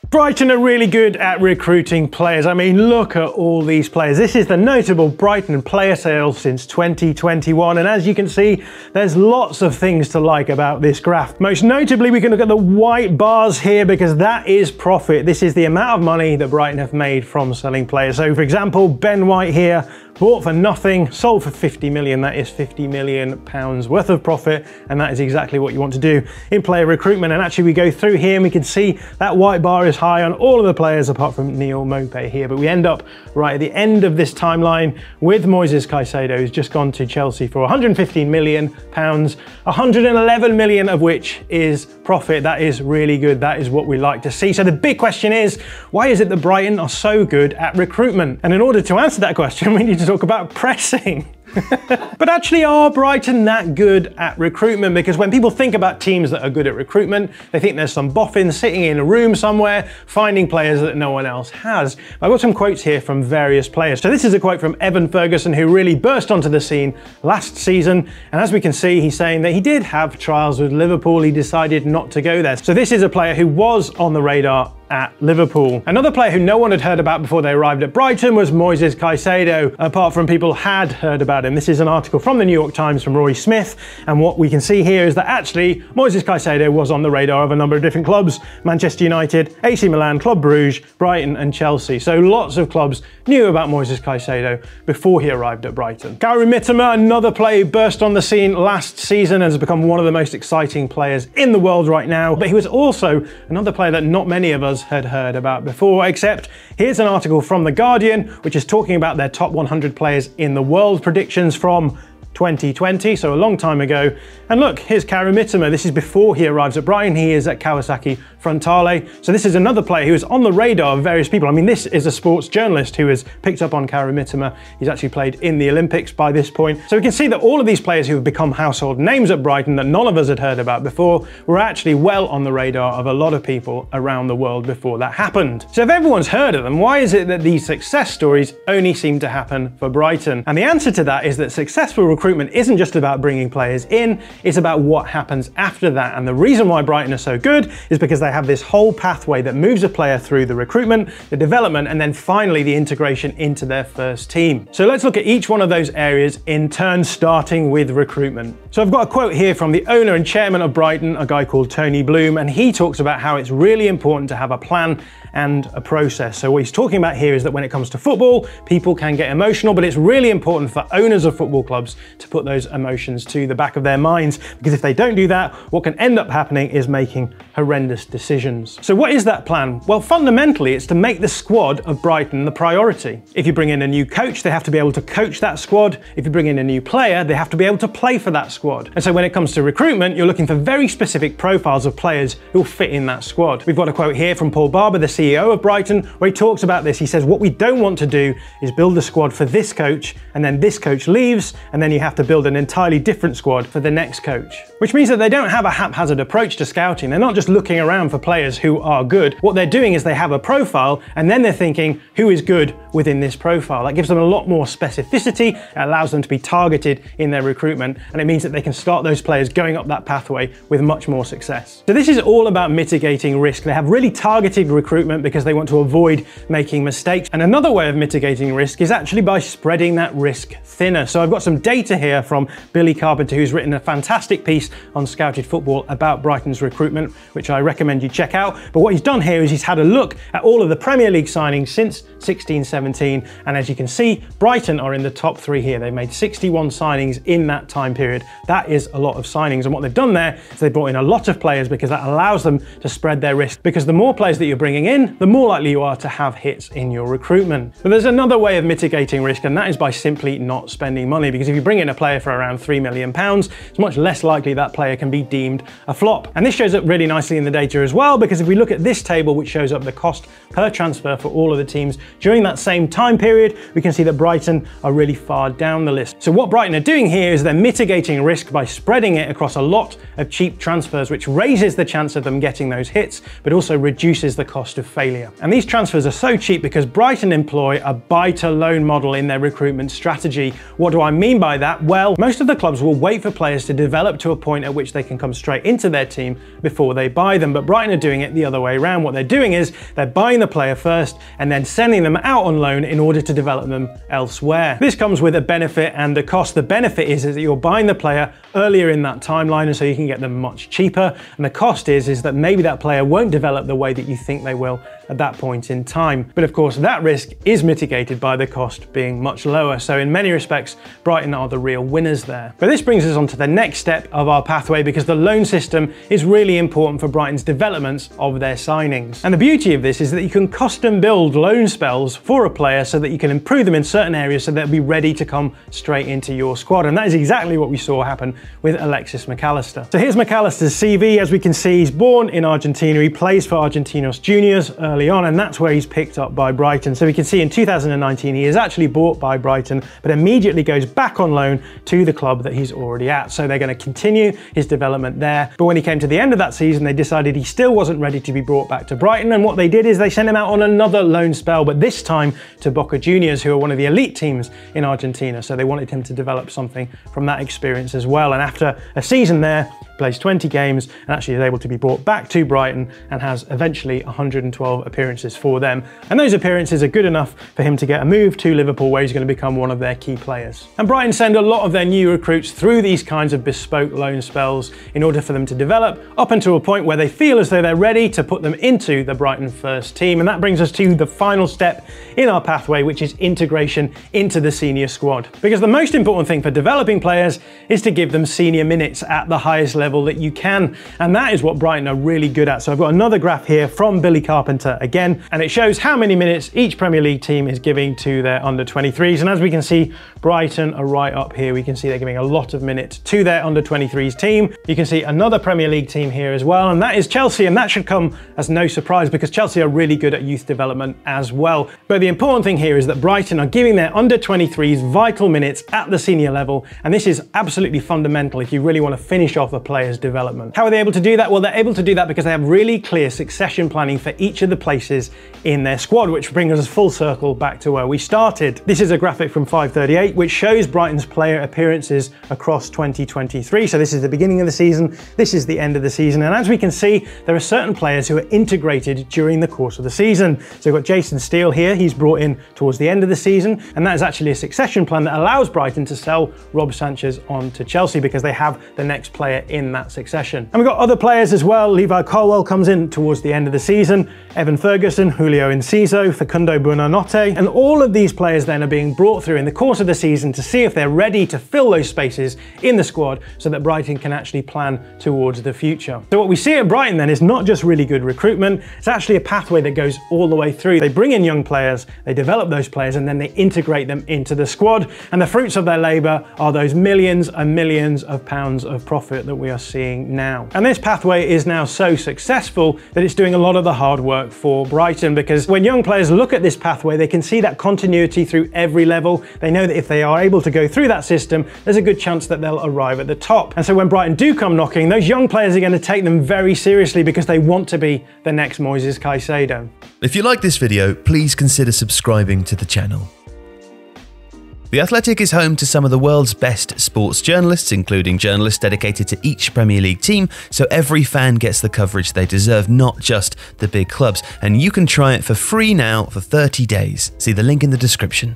Brighton are really good at recruiting players. I mean, look at all these players. This is the notable Brighton player sales since 2021. And as you can see, there's lots of things to like about this graph. Most notably, we can look at the white bars here because that is profit. This is the amount of money that Brighton have made from selling players. So for example, Ben White here, bought for nothing, sold for 50 million. That is 50 million pounds worth of profit. And that is exactly what you want to do in player recruitment. And actually we go through here and we can see that white bar is high on all of the players apart from Neil Maupay here. But we end up right at the end of this timeline with Moises Caicedo, who's just gone to Chelsea for 115 million pounds, 111 million of which is profit. That is really good. That is what we like to see. So the big question is, why is it that Brighton are so good at recruitment? And in order to answer that question, we need to talk about pressing. But actually, are Brighton that good at recruitment? Because when people think about teams that are good at recruitment, they think there's some boffin sitting in a room somewhere, finding players that no one else has. I've got some quotes here from various players. So this is a quote from Evan Ferguson, who really burst onto the scene last season. And as we can see, he's saying that he did have trials with Liverpool. He decided not to go there. So this is a player who was on the radar at Liverpool. Another player who no one had heard about before they arrived at Brighton was Moises Caicedo, apart from people had heard about him. This is an article from the New York Times from Roy Smith, and what we can see here is that actually Moises Caicedo was on the radar of a number of different clubs: Manchester United, AC Milan, Club Brugge, Brighton and Chelsea. So lots of clubs knew about Moises Caicedo before he arrived at Brighton. Karim Mitoma, another player who burst on the scene last season, has become one of the most exciting players in the world right now, but he was also another player that not many of us had heard about before, except here's an article from The Guardian, which is talking about their top 100 players in the world predictions from 2020, so a long time ago. And look, here's Karim Mitoma. This is before he arrives at Brighton. He is at Kawasaki Frontale. So this is another player who is on the radar of various people. I mean, this is a sports journalist who has picked up on Karim Mitoma. He's actually played in the Olympics by this point. So we can see that all of these players who have become household names at Brighton that none of us had heard about before were actually well on the radar of a lot of people around the world before that happened. So if everyone's heard of them, why is it that these success stories only seem to happen for Brighton? And the answer to that is that successful recruitment isn't just about bringing players in, it's about what happens after that. And the reason why Brighton are so good is because they have this whole pathway that moves a player through the recruitment, the development, and then finally the integration into their first team. So let's look at each one of those areas in turn, starting with recruitment. So I've got a quote here from the owner and chairman of Brighton, a guy called Tony Bloom, and he talks about how it's really important to have a plan and a process. So what he's talking about here is that when it comes to football, people can get emotional, but it's really important for owners of football clubs to put those emotions to the back of their minds, because if they don't do that, what can end up happening is making horrendous decisions. So what is that plan? Well, fundamentally, it's to make the squad of Brighton the priority. If you bring in a new coach, they have to be able to coach that squad. If you bring in a new player, they have to be able to play for that squad. And so when it comes to recruitment, you're looking for very specific profiles of players who will fit in that squad. We've got a quote here from Paul Barber, the CEO of Brighton, where he talks about this. He says, what we don't want to do is build a squad for this coach, and then this coach leaves, and then you have to build an entirely different squad for the next coach. Which means that they don't have a haphazard approach to scouting. They're not just looking around for players who are good. What they're doing is they have a profile, and then they're thinking, who is good within this profile? That gives them a lot more specificity. It allows them to be targeted in their recruitment, and it means that they can start those players going up that pathway with much more success. So this is all about mitigating risk. They have really targeted recruitment because they want to avoid making mistakes. And another way of mitigating risk is actually by spreading that risk thinner. So I've got some data here from Billy Carpenter, who's written a fantastic piece on Scouted Football about Brighton's recruitment, which I recommend you check out. But what he's done here is he's had a look at all of the Premier League signings since 16-17, and as you can see, Brighton are in the top 3 here. They made 61 signings in that time period. That is a lot of signings, and what they've done there is they brought in a lot of players because that allows them to spread their risk, because the more players that you're bringing in, the more likely you are to have hits in your recruitment. But there's another way of mitigating risk, and that is by simply not spending money, because if you bring in a player for around £3 million, it's much less likely that player can be deemed a flop. And this shows up really nicely in the data as well, because if we look at this table, which shows up the cost per transfer for all of the teams during that same time period, we can see that Brighton are really far down the list. So what Brighton are doing here is they're mitigating risk by spreading it across a lot of cheap transfers, which raises the chance of them getting those hits, but also reduces the cost of failure. And these transfers are so cheap because Brighton employ a buy-to-loan model in their recruitment strategy. What do I mean by that? Well, most of the clubs will wait for players to develop to a point at which they can come straight into their team before they buy them. But Brighton are doing it the other way around. What they're doing is they're buying the player first and then sending them out on loan in order to develop them elsewhere. This comes with a benefit and a cost. The benefit is that you're buying the player earlier in that timeline, and so you can get them much cheaper. And the cost is that maybe that player won't develop the way that you think they will at that point in time. But of course, that risk is mitigated by the cost being much lower. So in many respects, Brighton are the real winners there. But this brings us on to the next step of our pathway, because the loan system is really important for Brighton's developments of their signings. And the beauty of this is that you can custom build loan spells for a player so that you can improve them in certain areas so they'll be ready to come straight into your squad. And that is exactly what we saw happen with Alexis McAllister. So here's McAllister's CV. As we can see, he's born in Argentina. He plays for Argentinos Juniors early on, and that's where he's picked up by Brighton. So we can see in 2019 he is actually bought by Brighton, but immediately goes back on loan to the club that he's already at. So they're going to continue his development there. But when he came to the end of that season, they decided he still wasn't ready to be brought back to Brighton, and what they did is they sent him out on another loan spell, but this time to Boca Juniors, who are one of the elite teams in Argentina. So they wanted him to develop something from that experience as well. And after a season there, plays 20 games and actually is able to be brought back to Brighton and has eventually 112 appearances for them. And those appearances are good enough for him to get a move to Liverpool, where he's going to become one of their key players. And Brighton send a lot of their new recruits through these kinds of bespoke loan spells in order for them to develop up until a point where they feel as though they're ready to put them into the Brighton first team. And that brings us to the final step in our pathway, which is integration into the senior squad. Because the most important thing for developing players is to give them senior minutes at the highest level that you can, and that is what Brighton are really good at. So I've got another graph here from Billy Carpenter again, and it shows how many minutes each Premier League team is giving to their under-23s, and as we can see, Brighton are right up here. We can see they're giving a lot of minutes to their under-23s team. You can see another Premier League team here as well, and that is Chelsea, and that should come as no surprise because Chelsea are really good at youth development as well. But the important thing here is that Brighton are giving their under-23s vital minutes at the senior level, and this is absolutely fundamental if you really want to finish off a player's development. How are they able to do that? Well, they're able to do that because they have really clear succession planning for each of the places in their squad, which brings us full circle back to where we started. This is a graphic from 538, which shows Brighton's player appearances across 2023. So this is the beginning of the season, this is the end of the season, and as we can see, there are certain players who are integrated during the course of the season. So we've got Jason Steele here, he's brought in towards the end of the season, and that is actually a succession plan that allows Brighton to sell Rob Sanchez on to Chelsea because they have the next player in that succession. And we've got other players as well. Levi Colwell comes in towards the end of the season, Evan Ferguson, Julio Enciso, Facundo Buonanotte, and all of these players then are being brought through in the course of the season to see if they're ready to fill those spaces in the squad so that Brighton can actually plan towards the future. So what we see at Brighton then is not just really good recruitment, it's actually a pathway that goes all the way through. They bring in young players, they develop those players, and then they integrate them into the squad, and the fruits of their labour are those millions and millions of pounds of profit that we are seeing now. And this pathway is now so successful that it's doing a lot of the hard work for Brighton, because when young players look at this pathway, they can see that continuity through every level. They know that if they are able to go through that system, there's a good chance that they'll arrive at the top. And so when Brighton do come knocking, those young players are going to take them very seriously because they want to be the next Moises Caicedo. If you like this video, please consider subscribing to the channel. The Athletic is home to some of the world's best sports journalists, including journalists dedicated to each Premier League team, so every fan gets the coverage they deserve, not just the big clubs. And you can try it for free now for 30 days. See the link in the description.